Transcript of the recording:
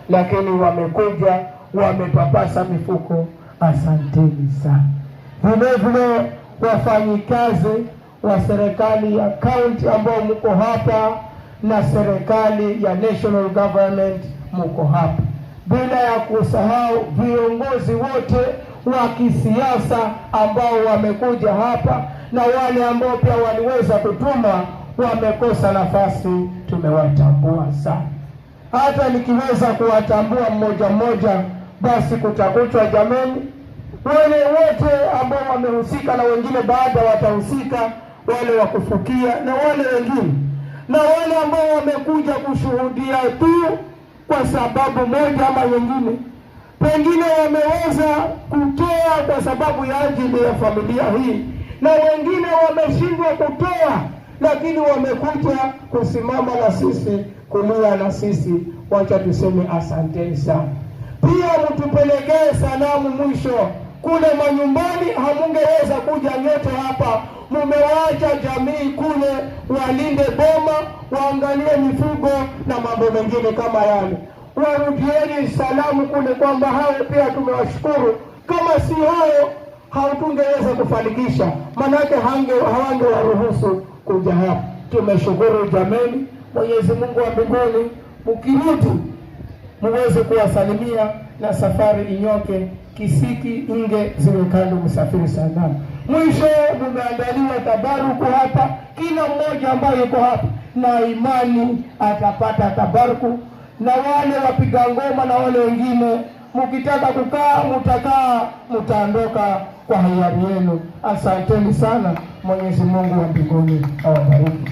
lakini wamekuja wamepapasa mifuko. Asanteni sana. Vile vile wafanyikazi wa serikali ya county ambao mko hapa na serikali ya national government mko hapa, bila ya kusahau viongozi wote wa kisiasa ambao wamekuja hapa na wale ambao pia waliweza kutuma wamekosa nafasi. Tumewatambua sana. Hata nikiweza kuwatambua mmoja mmoja basi kutakuchwa. Jameni, wale wote ambao wamehusika na wengine baada watahusika, wale wa kufukia na wale wengine, na wale ambao wamekuja kushuhudia tu kwa sababu moja ama nyingine, pengine wameweza kutoa kwa sababu ya ajili ya familia hii, na wengine wameshindwa kutoa, lakini wamekuja kusimama na sisi, kulia na sisi. Wacha tuseme asanteni sana. Pia mtupelekee salamu mwisho kule manyumbani. Hamungeweza kuja nyote hapa, mumewaacha jamii kule walinde boma, waangalie mifugo na mambo mengine kama yale. Warudieni salamu kule kwamba hao pia tumewashukuru. Kama si hao hatungeweza kufanikisha, manake hawangewaruhusu kuja hapa. Tumeshukuru jameni. Mwenyezi Mungu wa mbinguni, mkirudi muweze kuwasalimia na safari inyoke, kisiki inge ziwe kando, msafiri salama. Mwisho mumeandaliwa tabaruku hapa, kila mmoja ambaye yuko hapa na imani atapata tabaruku, na wale wapiga ngoma na wale wengine mkitaka kukaa mtakaa, mtaondoka kwa hiari yenu. Asanteni sana. Mwenyezi Mungu wa mbinguni awabariki.